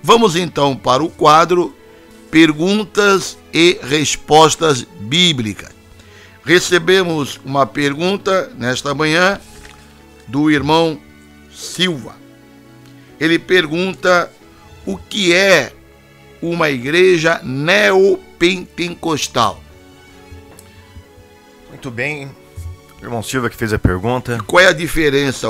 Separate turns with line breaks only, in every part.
Vamos então para o quadro Perguntas e Respostas Bíblicas. Recebemos uma pergunta nesta manhã do irmão Silva. Ele pergunta o que é uma igreja neopentecostal.
Muito bem, irmão Silva que fez a pergunta.
Qual é a diferença,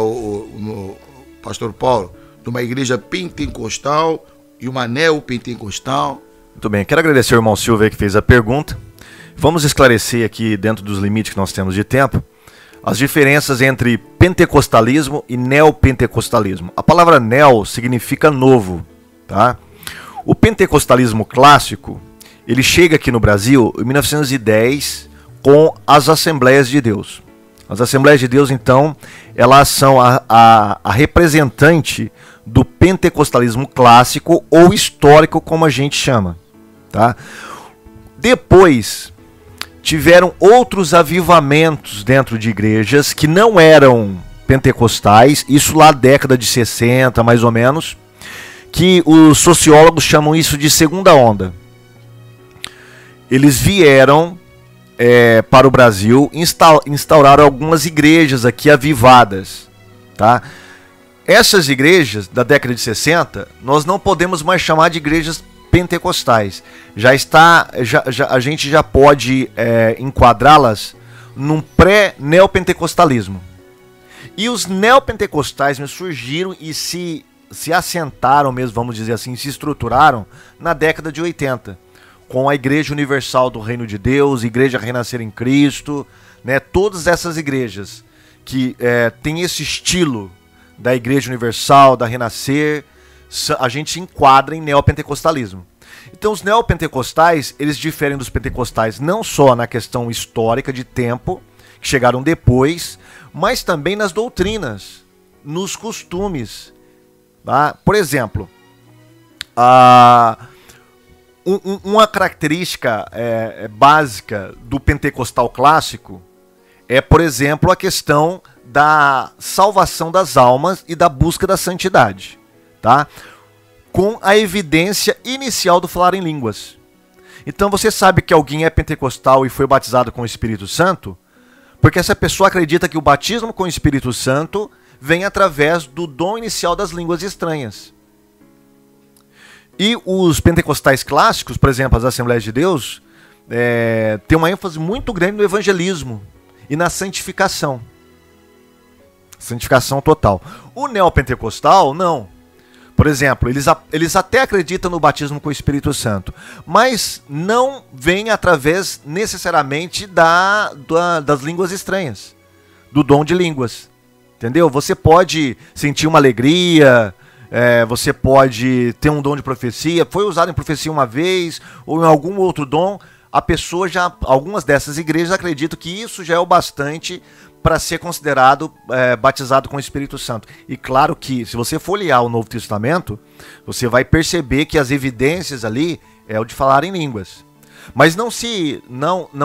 pastor Paulo, de uma igreja pentecostal e uma neopentecostal?
Muito bem, quero agradecer ao irmão Silva que fez a pergunta. Vamos esclarecer aqui, dentro dos limites que nós temos de tempo, as diferenças entre pentecostalismo e neopentecostalismo. A palavra neo significa novo, tá? O pentecostalismo clássico, ele chega aqui no Brasil em 1910 com as Assembleias de Deus. As Assembleias de Deus, então, elas são a representante do pentecostalismo clássico ou histórico, como a gente chama, tá? Depois tiveram outros avivamentos dentro de igrejas que não eram pentecostais, isso lá na década de 60, mais ou menos, que os sociólogos chamam isso de segunda onda. Eles vieram para o Brasil, instauraram algumas igrejas aqui avivadas, tá? Essas igrejas da década de 60, nós não podemos mais chamar de igrejas pentecostais. A gente já pode enquadrá-las num pré-neopentecostalismo. E os neopentecostais surgiram e se assentaram mesmo, vamos dizer assim, se estruturaram na década de 80, com a Igreja Universal do Reino de Deus, Igreja Renascer em Cristo, né? Todas essas igrejas que têm esse estilo da Igreja Universal, da Renascer, a gente enquadra em neopentecostalismo. Então os neopentecostais, eles diferem dos pentecostais não só na questão histórica de tempo, que chegaram depois, mas também nas doutrinas, nos costumes. Tá? Por exemplo, uma característica básica do pentecostal clássico é, por exemplo, a questão da salvação das almas e da busca da santidade, tá? Com a evidência inicial do falar em línguas. Então você sabe que alguém é pentecostal e foi batizado com o Espírito Santo, porque essa pessoa acredita que o batismo com o Espírito Santo vem através do dom inicial das línguas estranhas. E os pentecostais clássicos, por exemplo, as Assembleias de Deus, têm uma ênfase muito grande no evangelismo e na santificação. Santificação total. O neopentecostal, não. Por exemplo, eles até acreditam no batismo com o Espírito Santo, mas não vem através necessariamente das línguas estranhas, do dom de línguas. Entendeu? Você pode sentir uma alegria, você pode ter um dom de profecia, foi usado em profecia uma vez, ou em algum outro dom. A pessoa algumas dessas igrejas acreditam que isso já é o bastante para ser considerado batizado com o Espírito Santo. E claro que, se você folhear o Novo Testamento, você vai perceber que as evidências ali é o de falar em línguas. Mas não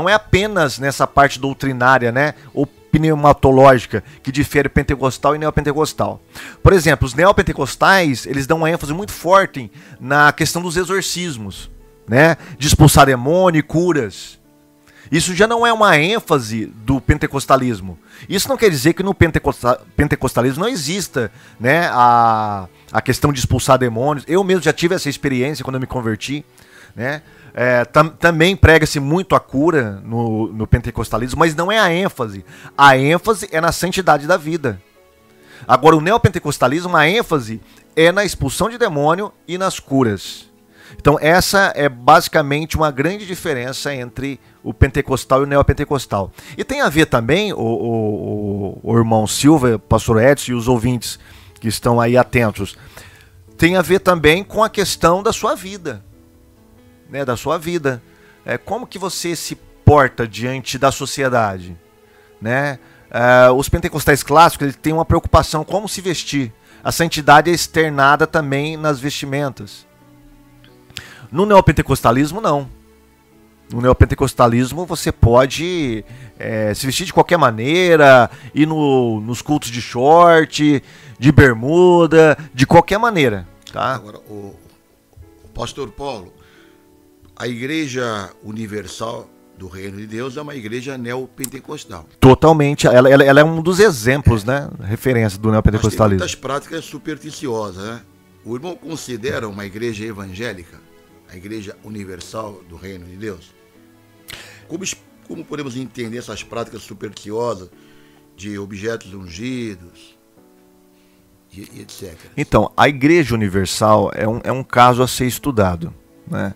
é apenas nessa parte doutrinária, né, ou pneumatológica, que difere pentecostal e neopentecostal. Por exemplo, os neopentecostais, eles dão uma ênfase muito forte na questão dos exorcismos, né, de expulsar demônio e curas. Isso já não é uma ênfase do pentecostalismo. Isso não quer dizer que no pentecostalismo não exista, né, a questão de expulsar demônios. Eu mesmo já tive essa experiência quando eu me converti, né? Também prega-se muito a cura no pentecostalismo, mas não é a ênfase. A ênfase é na santidade da vida. Agora, o neopentecostalismo, a ênfase é na expulsão de demônio e nas curas. Então essa é basicamente uma grande diferença entre o pentecostal e o neopentecostal. E tem a ver também, o irmão Silva, pastor Edson e os ouvintes que estão aí atentos, tem a ver também com a questão da sua vida, né, da sua vida. Como que você se porta diante da sociedade, né? Os pentecostais clássicos, eles têm uma preocupação como se vestir. A santidade é externada também nas vestimentas. No neopentecostalismo, não. No neopentecostalismo, você pode se vestir de qualquer maneira, ir nos cultos de short, de bermuda, de qualquer maneira. Tá?
Agora, Pastor Paulo, a Igreja Universal do Reino de Deus é uma igreja neopentecostal.
Totalmente. Ela é um dos exemplos, né? Referência do neopentecostalismo.
Mas tem muitas práticas supersticiosas, né? O irmão considera uma igreja evangélica, a Igreja Universal do Reino de Deus? Como podemos entender essas práticas supersticiosas de objetos ungidos e etc?
Então, a Igreja Universal é um caso a ser estudado, né?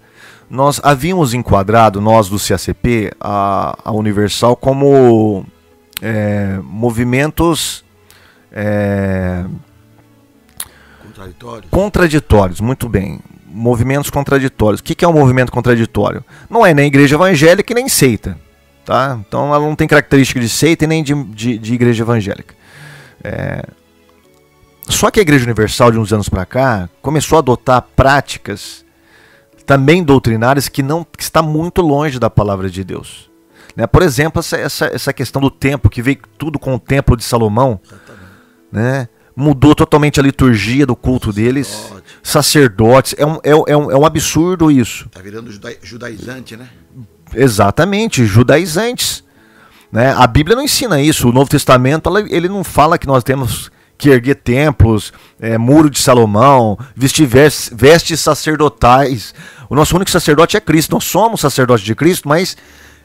Nós havíamos enquadrado, nós do CACP, a Universal como movimentos contraditórios, muito bem. Movimentos contraditórios. O que é um movimento contraditório? Não é nem igreja evangélica e nem seita. Tá? Então ela não tem característica de seita e nem de igreja evangélica. Só que a Igreja Universal, de uns anos para cá, começou a adotar práticas também doutrinárias que está muito longe da palavra de Deus. Né? Por exemplo, essa questão do templo, que veio tudo com o templo de Salomão, né? Mudou totalmente a liturgia do culto deles, sacerdotes, é um absurdo isso.
Está virando judaizante, né?
Exatamente, judaizantes. Né? A Bíblia não ensina isso, o Novo Testamento ele não fala que nós temos que erguer templos, muro de Salomão, vestir vestes sacerdotais. O nosso único sacerdote é Cristo, nós somos sacerdotes de Cristo, mas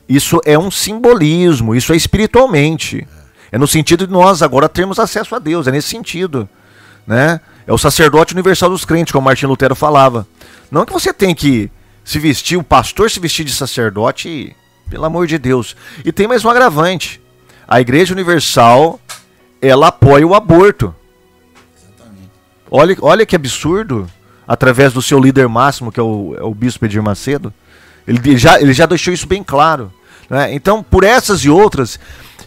isso é um simbolismo, isso é espiritualmente. É no sentido de nós agora termos acesso a Deus, é nesse sentido. Né? É o sacerdote universal dos crentes, como Martinho Lutero falava. Não que você tem que se vestir, o pastor se vestir de sacerdote, pelo amor de Deus. E tem mais um agravante. A Igreja Universal, ela apoia o aborto. Exatamente. Olha que absurdo. Através do seu líder máximo, que é o bispo Edir Macedo. Ele já deixou isso bem claro. Né? Então, por essas e outras,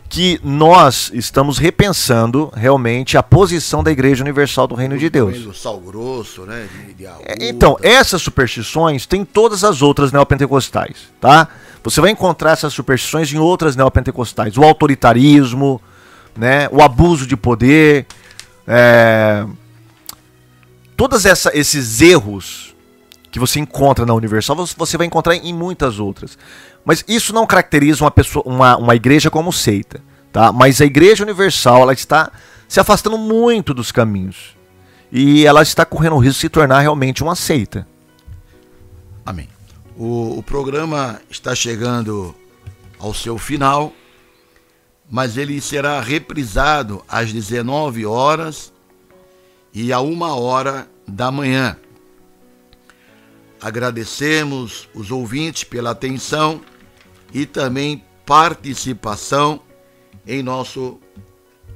que nós estamos repensando realmente a posição da Igreja Universal do Reino de Deus.
Sal grosso, né?
Então, essas superstições tem todas as outras neopentecostais, tá? Você vai encontrar essas superstições em outras neopentecostais. O autoritarismo, né? O abuso de poder, todos esses erros que você encontra na Universal, você vai encontrar em muitas outras. Mas isso não caracteriza uma igreja como seita. Tá? Mas a Igreja Universal ela está se afastando muito dos caminhos. E ela está correndo o risco de se tornar realmente uma seita.
Amém. O programa está chegando ao seu final, mas ele será reprisado às 19 horas e a 1h da manhã. Agradecemos os ouvintes pela atenção e também participação em nosso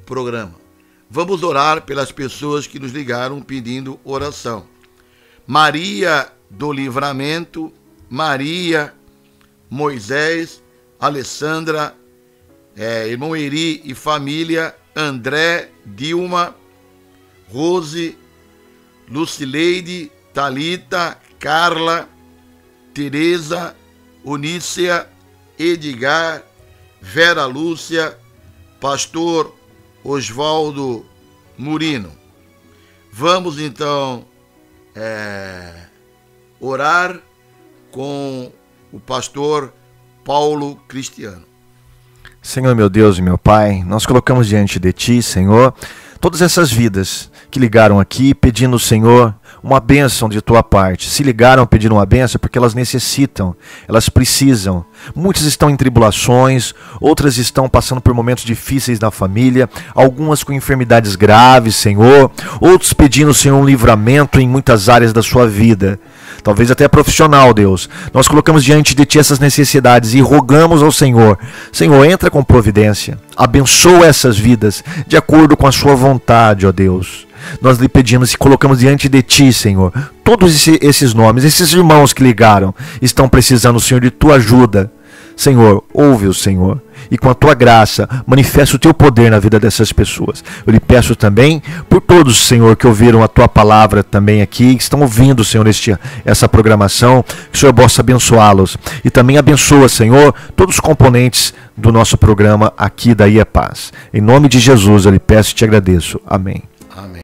programa. Vamos orar pelas pessoas que nos ligaram pedindo oração. Maria do Livramento, Maria, Moisés, Alessandra, irmão Eri e família, André, Dilma, Rose, Lucileide, Talita, Carla, Tereza, Onícia, Edgar, Vera Lúcia, Pastor Oswaldo Murino. Vamos então orar com o pastor Paulo Cristiano.
Senhor meu Deus e meu Pai, nós colocamos diante de Ti, Senhor, todas essas vidas que ligaram aqui pedindo, Senhor, uma bênção de Tua parte. Se ligaram pedindo uma bênção porque elas necessitam, elas precisam. Muitas estão em tribulações, outras estão passando por momentos difíceis na família, algumas com enfermidades graves, Senhor, outros pedindo, Senhor, um livramento em muitas áreas da sua vida. Talvez até profissional, Deus. Nós colocamos diante de Ti essas necessidades e rogamos ao Senhor. Senhor, entra com providência. Abençoa essas vidas de acordo com a Sua vontade, ó Deus. Nós lhe pedimos e colocamos diante de Ti, Senhor, todos esses nomes, esses irmãos que ligaram, estão precisando, Senhor, de Tua ajuda. Senhor, ouve-o, Senhor, e com a Tua graça, manifesta o Teu poder na vida dessas pessoas. Eu lhe peço também por todos, Senhor, que ouviram a Tua palavra também aqui, que estão ouvindo, Senhor, essa programação, que o Senhor possa abençoá-los. E também abençoa, Senhor, todos os componentes do nosso programa aqui da IA Paz. Em nome de Jesus, eu lhe peço e te agradeço. Amém.
Amém.